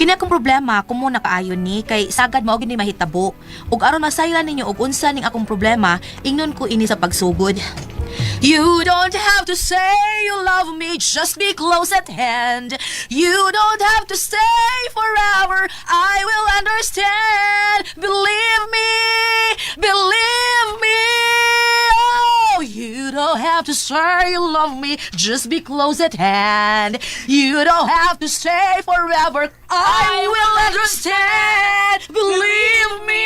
Kini akong problema kumo nakaayon ni kay sagad mao gini mahitabo. Ug aron masayran ninyo og unsa ning akong problema, ingnon ko ini sa pagsugod. You don't have to say you love me, just be close at hand. You don't have to stay forever, I will understand. Believe me, oh, you don't have to say you love me, just be close at hand. You don't have to stay forever, I will understand. Believe me.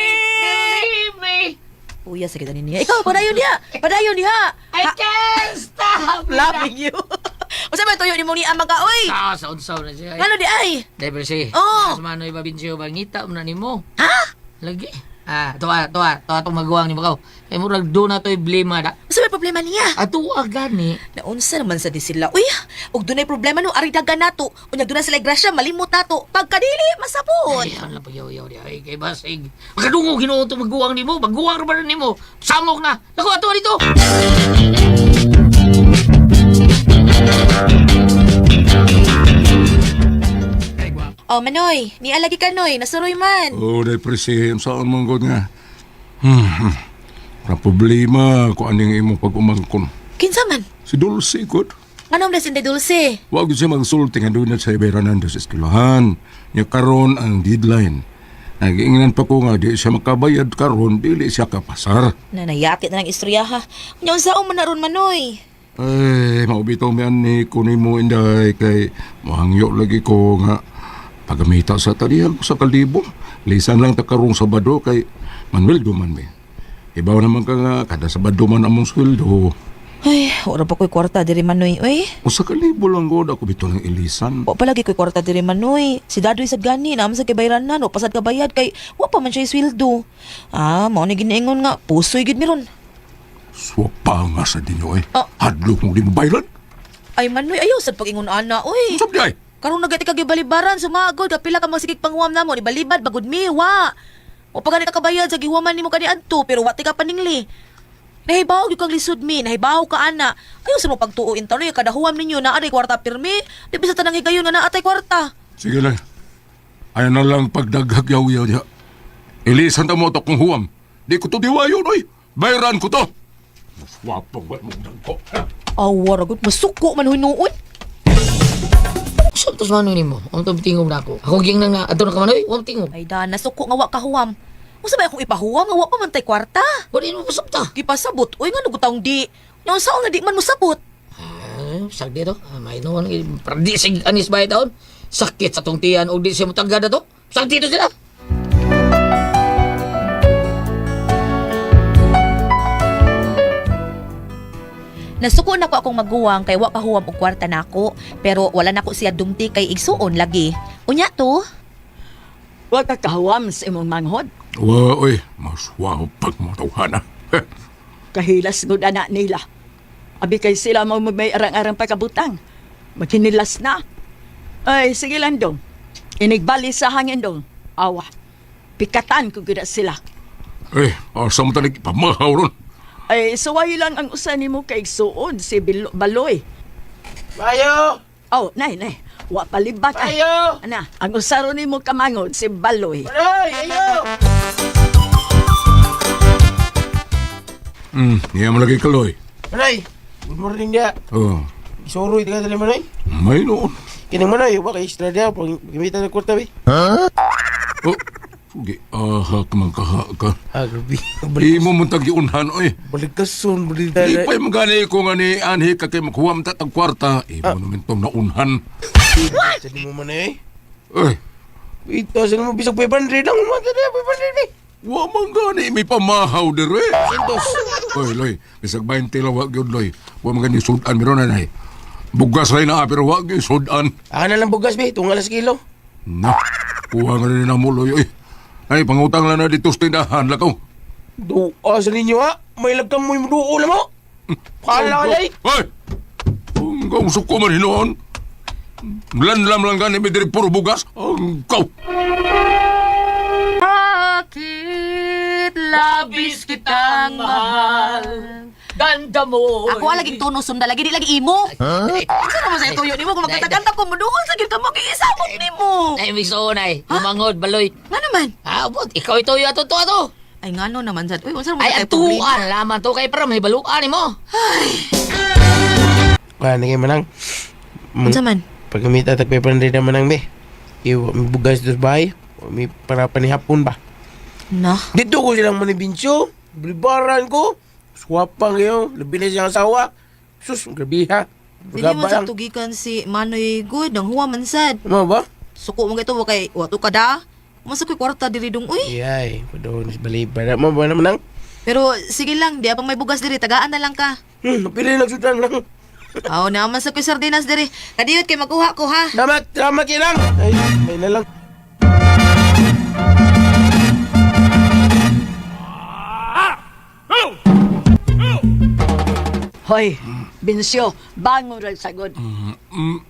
Uya, sakit niya. Ikaw, padayon niya. I can't stop Loving you. O sabi, tuyo ni mo ni ama ka, oy. Sa unsaw na siya. Ano di ay? Diver si. Oo. Mas manoy babinsiyo bangita mo na nimo. Ha? Lagi. Tuwa itong magawa ni Bakaw. Kaya murag doon na to'y blema da. O sabi, problema niya. Ato gani. Naunsa naman sa di sila. Uy, og dunay problema no, ari dagan nato. Unya doon na sila grasya, malimot nato. Pagkadili, masapon. Ay, ano lang pagyaw-yaw di. Ay, kay Basig. Magkadungo ginoo itong maguwang ni mo. Maguwang raman ni mo. Samok na. Naku, ato dito. Oh, Manoy, ni alagi ka, Noy. Nasuroy man. Oh, depresihin saan mong god nga. Ang problema ko aning imo pag-umangkon. Kinsa man? Si Dulce god. Anong na sinde dulce? Wag siya magsulti nga doon sa Iberanando sa eskulahan. Niya karon ang deadline. Nag-iinginan pa ko nga di siya makabayad karon dili siya kapasar. Nanayakit na ng istorya ha. Unya unsaon man naron, Manoy? Ay, maubitaw mi ani kunin mo inday kay mahangyo lagi ko nga pagamita sa talihan ko sa kalibo. Lisan lang takarong Sabado kay Manuel duman mi. Ibaw naman ka nga kada Sabado man among sweldo. Ay, wala pa ko'y kwarta diri, Manoy. Uy, O sa kalibo lang god ako bito ng ilisan. wa palagi ko'y kwarta diri, Manoy. Si Dadoy sad gani, naman sa kibayranan, o pasad ka bayad kay wa pa man siya sweldo. Mao ni ginaingon nga, pusoy gid mi ron. Swapa nga sa dinyo eh. Ah. Hadlok mong di mo bayran. Ay, Manoy, ayaw sad pag-ingon ana, uy. Sabi ay. Karong nagati ka gibalibaran, sumagod, kapila ka magsigig panghuam namo, ni balibad, bagod mi, wa. O pag ka kabayad sa gihuaman nimo kani adto, pero wati ka paningli. Nahibaw gyud kang lisod mi, nahibaw ka ana. Ayaw sa mo pagtuo internet, kada huwam ninyo na aday kwarta pirmi, di bisa tanang higayon nga na atay kwarta. Sige lang. Ayan na lang pagdaghag yaw-yaw diha. Ilisan ta mo to kung huwam. Di ko to diwayon oy. Bayran ko to. Swapang ba mong dangko. Awa ragot, masuko man hinuon. Santos manoy ni mo. Ang tingog na ako. Ako ging nang na. Ato na ka manoy. Huwag tingog. Ay da, nasuko nga wa ka huwam. Mo sabay akong ipahuwam, nga wa pa man tay kwarta. Wala mo pasok ta. Di pa sabot, uy nga nagutang di. Yung saon na di man mo sabot. Sag dito. May no. Para di sig anis bayad taon. Sakit sa tong tiyan o di siya matagad na to. Sag dito sila. Nasuko na ko akong maguwang kay wa kahuwam og kwarta nako, pero wala nako siya dumti kay igsuon lagi. Unya to? Wa ka kahuwam sa imong manghod. Wa oy, maswaw pag mo tawhana. Kahilas gud anak nila. Abi kay sila mo may arang-arang pagkabutang. Maghinilas na. Ay, sige lang dong. Inigbali sa hangin dong. Awa. Pikatan ko gud sila. Eh, asa mo tanig pamahaw ron. Ay, suway lang ang usa nimo kay suod si Baloy. Mayo! Oh, nay. Wa palibak ay. Mayo! Ana, ang usaro nimo kamangod si Baloy. Maray! Ayo! Niya mo lagi kaloy. Maray! Good morning dia. Oh, Isuroy tika tali Maray. may noon. Kining Maray, wa kay extra dia. Pag gamitan ng kwarta, be. Oh, sige, ahak man kaha ka. Grabe. Imo mo tagiunhan oy. Balik kasun, balik Di pa'y magani ko nga ni Anhi ka kay maghuwam tatag kwarta. Imo naman itong naunhan. Sali mo man eh. Eh, Ito, sali mo bisag 500 lang. Umanta na, 500 eh. wa man gani, may pamahaw dire. Sintos. Oy, Loy, bisag 20 lawag yun, Loy. Wa man gani sudan, meron na eh. Bugas rin na, pero wag yung sudan. Aka na lang bugas, be. Tungal sa kilo. Na, kuha nga rin na mo, Loy. Ay, pangutang lang na dito sa tindahan, lakaw. Doa sa ninyo, ha? May lagkang mo yung duo lang mo. Kala ka, day. Ay! Ang kausok ko man hinoon. Lanlam lang gani, may diri puro bugas. Ang kaw! Bakit labis kitang mahal? Ganda mo. Ako ang laging tuno sunda lagi di lagi imo. Isa naman sa ituyo nimo kung magkanta-kanta ko muduol sa gid ka mo giisabot nimo. Ay, miss Onay. Lumangod, baloy. Nga naman. Abot, ikaw ito yung ato. Ay ngano naman sad. Uy, unsa mo Ay, kay problema? atuan. Laman to kay para may baluan mo. Nagay manang. Unsa man? Pagkamita tagpay panday na manang be. Iwa, may bugas dito sa bahay. May para panihapon ba? Na. Dito ko silang manibinsyo. Bilibaran ko. Swapang yun. Labi na siyang asawa. Sus, grabe ha. Dili mo sa tugikan si Manoy Good ang huwa man sad. Ano ba? Suko mo kay tuwa kay wato ka da. Masa ko'y kwarta diri dong uy. Iyay, padahon sa balibara. Ano ba naman ang? Pero sige lang, di apang may bugas diri, tagaan na lang ka. Napili nagsutan lang. Aw, naman sa ko'y sardinas diri. Kadiyot kay makuha ko ha. Salamat ilang. Ay, may na lang. Hoy, Binsyo, bangon rin sagod. Ano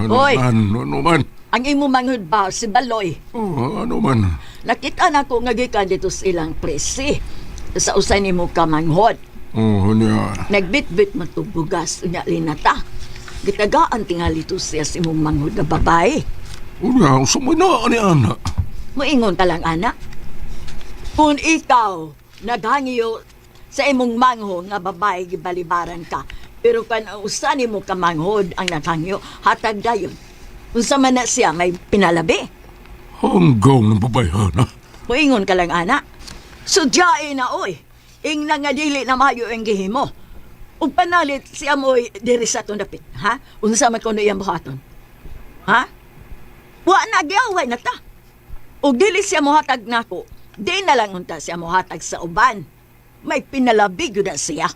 Hoy! man? Ang imo manghud ba si Baloy? Ano man? Nakita na ko nga gikan dito sa ilang presi. Sa usan nimo ka manghod. Niya. Nagbitbit man to bugas unya linata. Gitagaan tingali to siya sa imong manghod na babae. Niya, sumana ni Ana. Moingon ka lang, anak. Kung ikaw naghangiyo sa imong mangho nga babae gibalibaran ka, pero kan usan nimo ka manghod ang naghangyo, hatag dayon. Unsa man na siya may pinalabi. Hanggang ng babayana. Moingon ka lang, anak. Sudyain na, oy. Ing nga dili na mayo ang gihimo. Ug panalit siya mo'y diri sa tunapit, ha? Unsa man kuno iyang buhaton? Ha? Wa na gyaway na ta. Ug dili siya mohatag nako. Di na lang unta siya mohatag sa uban. May pinalabi gyud na siya.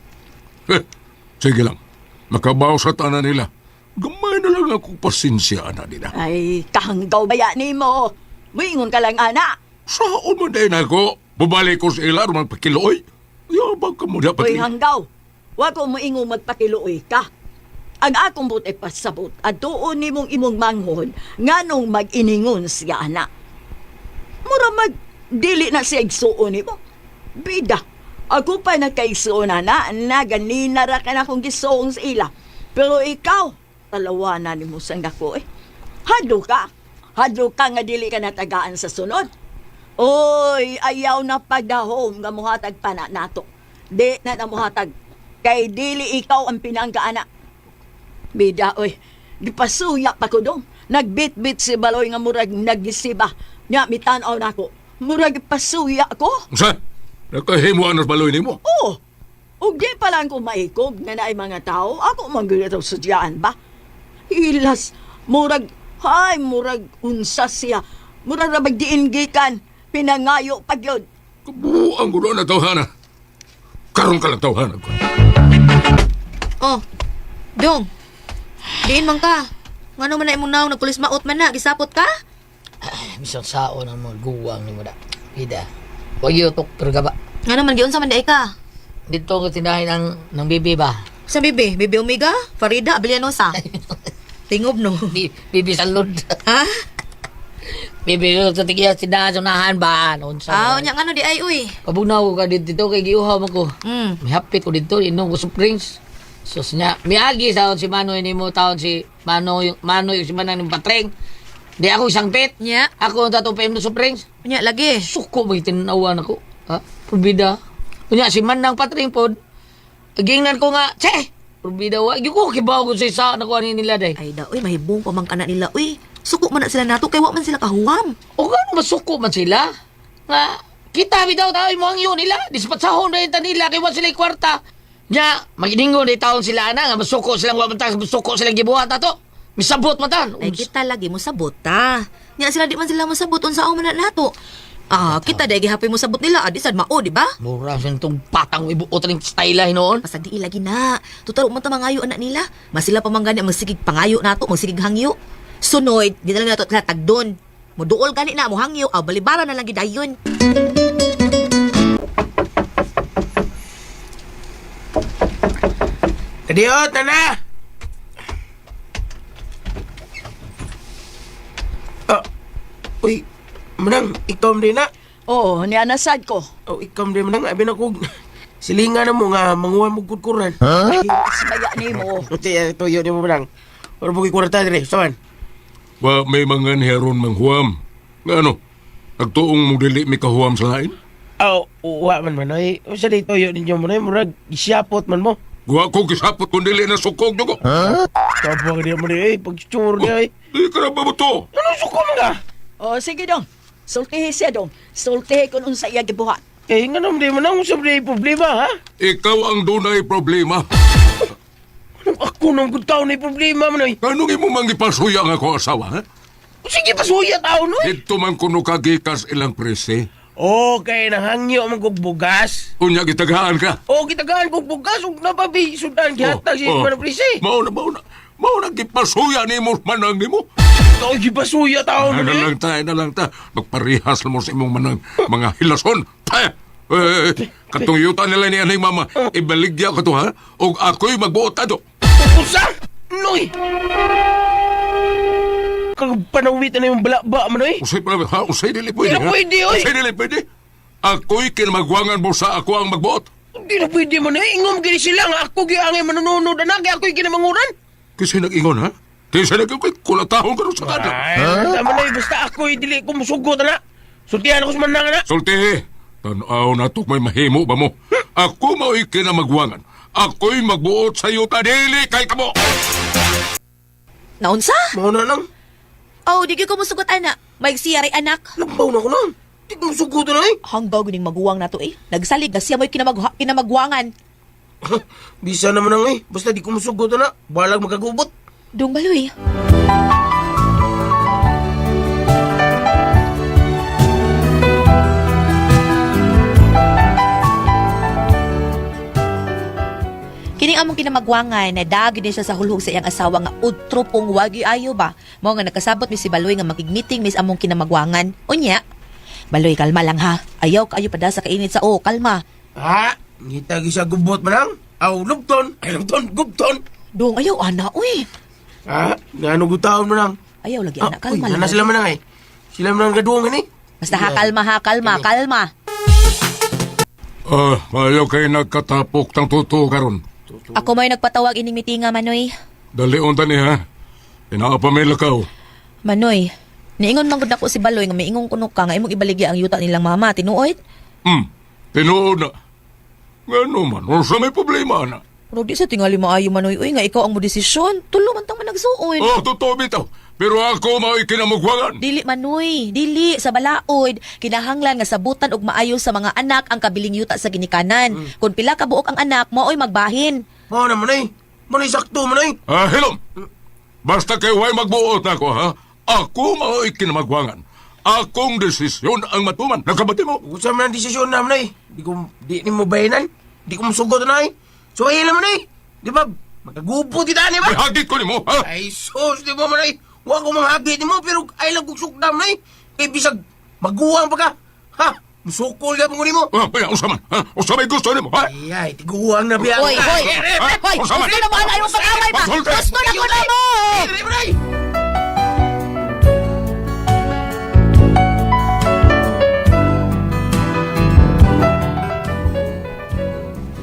Sige lang. Makabaw sa tanan nila. Gamay na lang ako pasensya, Ana nila. Ay, kahanggaw baya nimo. Moingon ka lang, anak. Saan man din ako? Babalik ko sa ila, rumang pakiloy. Yabang ka mo dapat. Uy, hanggaw. Wa ko moingon magpakiluoy ka. Ang akong buti pasabot at doon nimong imong manghod nganong mag-iningon siya, anak. Mura dili na siya igsuon nimo. Bida, ako pa nagkaigsuon na ganina ra ka na kong gisuong sa ila. Pero ikaw, talawanan nimo sang dako eh. Hadlo ka nga dili ka natagaan sa sunod. Oy, ayaw na pagdahom nga muhatag pa na nato. Di na namuhatag. Kay dili ikaw ang pinanggaana. Bida, oy, gipasuya pa ko dong. Nagbit-bit si Baloy nga murag nagisiba. Nya, mitanaw na ako. Murag pasuya ko. Sa? Nakahimo anas baloy ni mo? Oo. Ug di pa lang ko maikog na naay mga tao. Ako manggulito sa diyaan ba? Hilas, murag unsa siya. Murag na magdiin gikan. Pinangayo pagyod. Kabuang ko doon na tawhana. Karoon ka lang tawhana ko. Oh. Dong. Diin man ka. Ngano man na imong naong nagkulis maot man na, gisapot ka? Misang sao ng mga guwang ni mo da. Ida. Huwag yung pero gaba. Ngano man giunsa man dai ka? Dito ko tindahin ng bibi ba? Sa bibi, bibi Omega, Farida Abellanosa. Tingob no. Bibi salud. Ha? Bibi sa tigiya sinasunahan ba? Noon sa. Nya ngano di ay uy. Pabugnaw ko ka dito kay giuhaw mo ko. May hapit ko dito, inom ko Springs. So niya, miagi taon si Manoy ni mo, taon si Manoy si Manang ng Patreng. Di ako isang pet. Nya, Ako ang tatong PM no Springs. nya lagi. Suko ba itinawan ako? Ha? Purbida. Kunya si Manang Patreng pod. Gingnan ko nga, che! Purbida wa. Yung ko kibaw ko sa isa na kuha nila day. Ay da uy, mahibong pa man kana nila uy. Suko man na sila nato kay wa man sila kahuwam. O gano'n masuko man sila? Nga, kita bitaw tao mo ang yun nila. Dispatsahon na yung nila kay wa sila yung kwarta. Nya, maginingon na taon sila na nga masuko silang wamantang masuko silang gibuhat na to. Misabot man tan. Ay kita lagi mo sabot ta. Nya sila di man sila masabot unsa man na nato. Kita dai gihapon mo sabot nila adi sad mao di ba? Mura sa itong patang ibuot rin style noon. Basta di lagi na. Tutaro man ta mangayo anak nila. Mas sila pa man gani magsigig pangayo nato, magsigig hangyo. Sunoy, di na lang nato tagdon. Muduol gani na mo hangyo, balibara na lang gidayon. Kadiyot, na! Uy, manang, ikaw din na. Oo, nianasad ko. Oh, ikaw din manang, abi na ko. Silingan na mo nga, manguhan mo kudkuran. Kahilas maya ni mo. Tiyan, tuyo ni mo manang. Wala mo kikwarta dire, saman. Wa may mga niheron manghuam. Nga ano, nagtuong mo dili mi kahuam sa lain? Aw, uwa man man ay. O sa di tuyo ninyo mo na, murag isyapot man mo. Wa ko kisapot kung dili na sukog nyo ko. Kapag niya mo na eh, pagtsuro niya eh. Di ka na ba mo to? Anong suko mo ka? O sige dong. Sultihi siya dong. Sultihi kung unsa iya gibuhat. Eh, nga naman di man ang usap na problema, ha? Ikaw ang dunay problema. Anong ako nang good tao na problema man ay? Anong imo mangipasuya nga ko asawa, ha? Sige, pasuya tao no eh. Dito man kuno kagikas ilang prese. Okay, nahangyo man kog bugas. Unya gitagaan ka. O, kitagaan kog bugas, ug napabi, sudan, gihatag si Mana Prisi. Mauna. Mauna gipasuya ni mo manang ni mo. Ito, gipasuya tao mo Na eh. lang ta. Magparihas mo sa imong manang mga hilason. Katong yuta nila ni anay mama. Ibaligya ko to ha. O ako'y magbuot ato. Usa? Noy! Kagpanawitan na yung balaba mo eh. Usay pala ha. Usay dili pwede Hindi na ha. pwede, oy. Usay dili pwede. Ako'y kinamagwangan mo sa ako ang magbuot. Hindi na pwede man eh. Ingom gini sila nga ako giangay manununod na kaya ako'y ginamanguran. Kasi nag-ingon ha. Kasi nag-ingon kulatahon ka rin sa kada. Ay, tama na eh. Basta ako'y dili ko musugot na. Sultihan ako sa manang na. Sulti, tanaw na to may mahimo ba mo? Ako mao'y kinamagwangan. Ako'y magbuot sa iyo dili kay kamo. Naunsa? Mauna lang. Oh, di ko musugot ana. May siyari anak. Lampaw na ko lang. Di ko musugot na eh. Hanggaw gining maguwang na to eh. Nagsalig na siya mo'y kinamagwangan. Bisa naman ang eh. Basta di ko musugot na. Balag magagubot. Dong baloy. Kining among kinamagwangan na dagi din siya sa hulhog sa iyang asawa nga utro pong wagi ayo ba. Mao nga nakasabot mi si Baloy nga makigmeeting mis among kinamagwangan. Unya. Baloy, kalma lang ha. Ayaw kaayo pada sa kainit sa kalma. Ha? Ngita siya gubot man. Aw, lugton. Ay, lugton. Gubton. Dong ayaw ana uy. Ha? Nga ano gutaon mo lang? Ayaw lagi ana, kalma uy, lang. sila man eh. Sila man ang gaduangan eh. Basta ha, kalma. Ayaw kayo nagkatapok tang tuto karon. Ako may nagpatawag ining mitinga, Manoy. Dali unta ni ha. Inaapamela ka. Manoy, niingon man gud ako si Baloy nga miingon kuno ka nga imong ibaligya ang yuta nilang mama, tinuod. Tinuod na. Ngano man, sa may problema na. Pero di sa tingali maayo, Manoy, uy nga ikaw ang mo desisyon. Tulo man tang managsuon. Totoo bitaw. Pero ako mao'y kinamugwangan. Dili, Manoy, dili sa balaod. Kinahanglan nga sabutan og maayo sa mga anak ang kabiling yuta sa ginikanan. Kung pila ka buok ang anak, mao'y magbahin. Mao naman eh. Manay sakto man eh. Hilom. Basta kayo ay magbuot ako ha. Ako mao'y kinamagwangan. Akong desisyon ang matuman. Nagkabati mo? Usa man ang desisyon naman eh. Di ni mo bayanan. Di ko musugot na eh. So ayun naman eh. Di ba? Magagubot kita ni ba? Ihagit ko ni mo ha. Ay sus, di ba man eh. Huwag ko manghagit ni mo pero ay lang kuksukdam na eh. Kaya bisag maguwang pa ka. Ha? Musukol ka mo ni mo. Usaman. Usamay gusto ni mo ha. Ay, tiguwang na biya. Hoy! Usaman. Gusto na mo na yung pag-away ba? Pasulti. Gusto na ko na mo!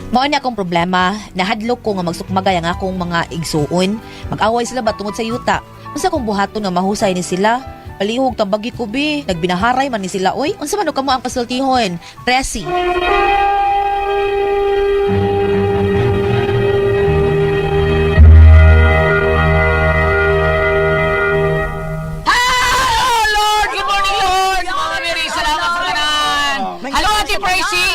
Mao ni akong problema, nahadlok ko nga magsukmagay ang akong mga igsuon. Mag-away sila ba tungod sa yuta? Unsa kong buhaton nga mahusay ni sila? Palihog tambagi ko bi, nagbinaharay man ni sila oy. Unsa man kamo ang pasultihon? Presi. Lord! Good morning, Lord! Mga Mary, salamat sa kanan! Hello, Ate Pricey!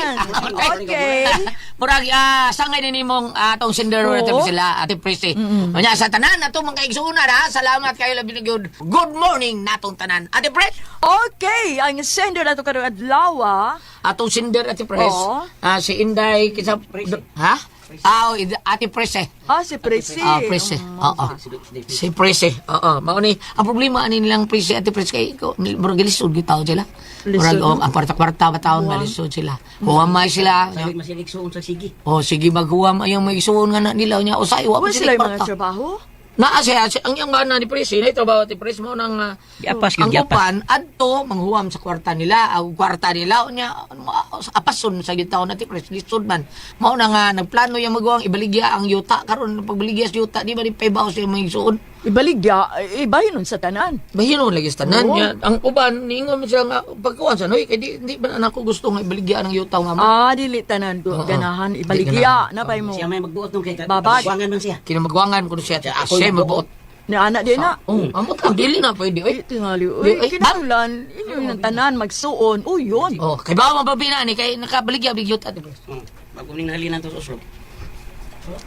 Okay. Murag, sangay din mong atong sendero na Oo. sila, Ate Pricey. Manya, sa tanan, atong mga kaigsuunan, ha? Salamat kayo labi ng good. Good morning, natong tanan. Ate Press, Okay, ang sender na ito karong adlaw. atong sender, Ate Press. Oo. Si Inday, kisa... Ha? Ate Press, eh. Si Presi. Prese. Oo. Si Prese. Oo. Mauni. Ang problema ani nilang Prese at Prese kay ko murag gilisod gyud tawo sila. Murag ang kwarta-kwarta ba taon malisod sila. Huwamay sila. Masilig suon sa sige. Oh, sige maghuwam ayong may isuon nga na nila nya usay wa Wala pa sila sila yung mga kwarta. trabaho? Siya, ang iyang bana ni Pres, na ito ba, ti Pres mo nang Giapas, ang giapas. upan, adto, manghuwam sa kwarta nila, ang kwarta nila, o niya, apason sa gitaw na ti Pres, lisod man. Mao na nga, nagplano yung magawang ibaligya ang yuta, karon pagbaligya sa yuta, di ba di paibaw siya mga isuon? Ibaligya, ibahin nun sa tanan. Bahinon lagi sa tanan Oo. niya. Ang uban, niingon mo siya nga, pagkuhan sa noy, kaya di ba na ako gusto nga ibaligya ang yuta nga mo? Dili tanan do Oo. ganahan Di ibaligya ganahan. na pay mo. Siya may magbuot nung kay Babag. Buwangan man siya. Kinamagwangan ko siya, Ako siya yung magbuot. Ni anak di na. Oh, amot ang dili na pwede, oy. Ay, tingali. Ay, Uy, kinahanglan. Inyo yung tanan, magsuon. Uy, yun. Oh, kay bawa mababina ni kay nakabaligya big yuta. Magkuning halinan to sa uslog.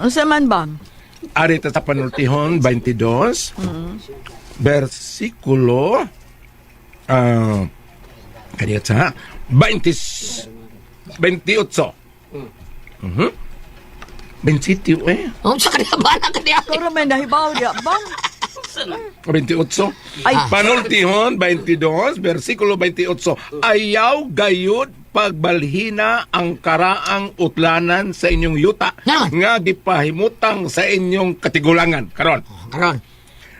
Ang saman ba? Ari sa panultihon 22 versikulo kaniya sa 28. Mhm. 27 eh. Oh, sa kanila bala kanila. Pero may nahibaw di bang? 28. Ay, Panultihon 22 versikulo 28. Ayaw gayud pagbalhina ang karaang utlanan sa inyong yuta Naman. nga gipahimutang sa inyong katigulangan karon. Karon.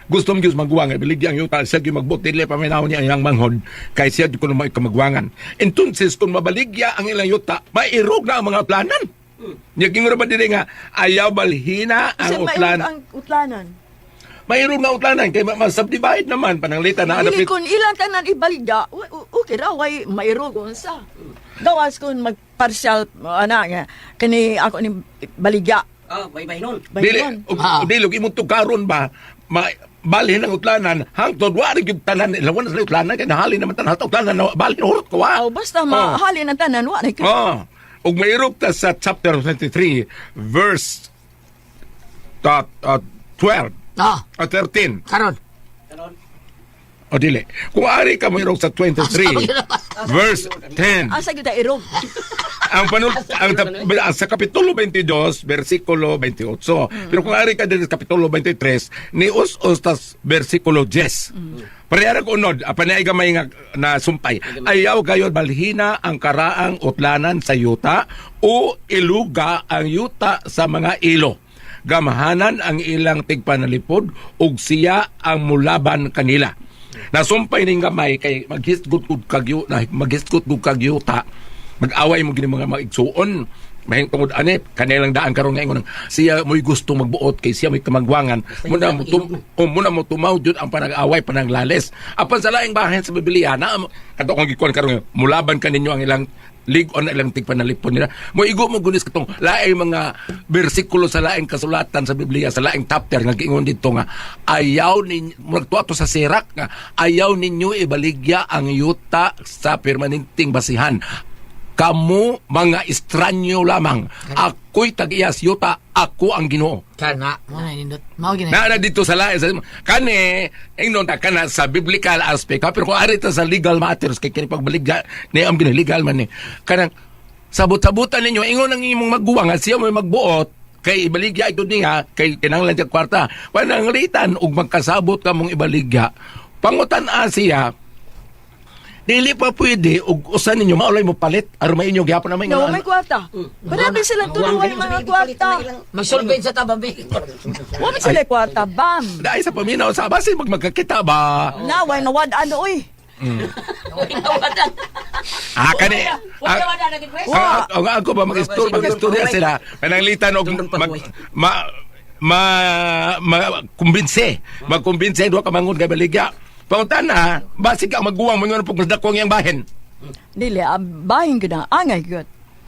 Gusto mo Diyos magwangan, biligi ang yuta, siya yung magbutili, paminaw niya ang manghod, kaya siya kung may kamagwangan. Entonces, kung mabaligya ang ilang yuta, mairog na ang mga planan. Yaking ba din nga, ayaw balhina ang kasi may utlan. ang utlanan. Mairog na utlanan, kaya masubdivide naman, pananglita na Dili adapit. kun ilang tanan ibaligya, okay ra way mairog unsa. Gawas kun magpartial ana nga kani ako ni baligya. Bay-bay nun. Dili, Bayon. dili, imong tukaron ba, balhin ang utlanan, hangtod, wari yung tanan, ilawan na sa utlanan, kaya nahali naman tanan, utlanan, balhin, hurot ko, Oh, basta mahalin ang tanan wa na Ug mayroog ta sa chapter 23, verse 12, Ah, 13. karon. O dili. Kung ari ka mayroog sa 23, verse 10. Asa gyud ta irog. Sa kapitulo 22, versikulo 28. Pero kung ari ka din sa kapitulo 23, ni us-us tas versikulo 10. Parehara ko unod, panay gamay nga na sumpay. Ayaw gayon balhina ang karaang utlanan sa yuta o iluga ang yuta sa mga ilo. Gamahanan ang ilang tigpanalipod ug siya ang mulaban kanila. Nasumpay ning gamay kay maghisgot kagyo na maghisgot kagyuta. Mag-away mo gini mga maigsuon. May tungod anip kanilang daan karon nga ingon siya mo'y gusto magbuot kay siya may kamagwangan muna mo tumaw jud ang panag-away pananglales apan sa laing bahin sa Biblia na kadto kong gikuan karon mulaban kaninyo ang ilang lig-on ilang tigpanalipon nila mo igo mo gunis katong laing mga bersikulo sa laing kasulatan sa Biblia sa laing chapter nga giingon dito nga ayaw ninyo magtuato sa sirak nga ayaw ninyo ibaligya ang yuta sa permanenteng basihan. Kamu mga estranyo lamang. Ako'y tag-iyas yuta, ako ang Ginoo. Kana, mo na nindot. Mao gina. Na dito sa lain kani ingnon ta kana sa biblical aspect ha? Pero kung ari ta sa legal matters kay kini pagbaligya ni ang legal man ni kanang sabot-sabutan ninyo ingon ang imong magguwang nga siya mo magbuot kay ibaligya ito niya kay kinahanglan sa kwarta pananglitan og magkasabot ka mong ibaligya pangutan siya dili pa pwede ug usan ninyo maulay mo palit aron may inyo gyapon na may No, may kwarta. Marami silang tuluan mga kwarta. Magsulbin sa tababi. Wa man sila kwarta, bam. dahil sa paminaw sa base magkakita ba Naway nawad ano oy. kani ang ako ba mag-istorya sila pananglitan og kumbinse magkumbinse duha ka mangon kay baligya pangutan na basig ka magguwang mo nga pag dakong yang bahin Dili bahin gyud na angay gyud.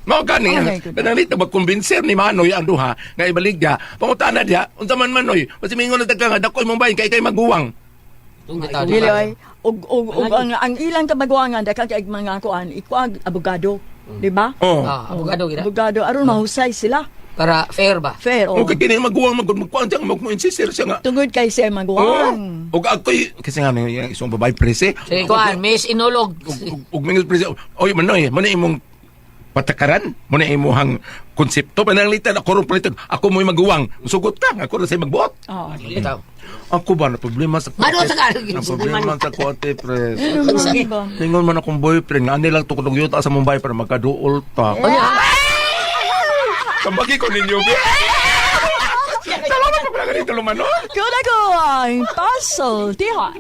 mao gani Okay, good. pananglitan magkumbinser ni Manoy ang duha nga ibaligya pangutan na diha unsa man Manoy basi mingon na daga nga dakoy mong bahin kay magguwang Dili ay og ang ilang kabagwangan daka kay mga kuan ikuag abogado, di ba? Abogado gina. Abogado aron mahusay sila. Para fair ba? Fair o o. kay kini magguwang magkuan diya mag-insistir siya nga Tungod kay siya magwang. og ako'y kasi nga yung isang babae prese Sige kuan, Miss Inulog. ug mingos prese oy Manoy mo na imong patakaran mo na imong konsepto pananglitan ako ron palitan ako mo'y magguwang sugot ka ako ra say magbuot Oh. Ikaw. ako ba na problema sa Ano sa na kalog? problema sa kote pres Ba? ningon man akong boyfriend nga nila tukod og yuta sa Mumbai para magkaduol ta kambagi ko ninyo be salamat pa pala Dito lumanon. Kuna ko ang puzzle, diha.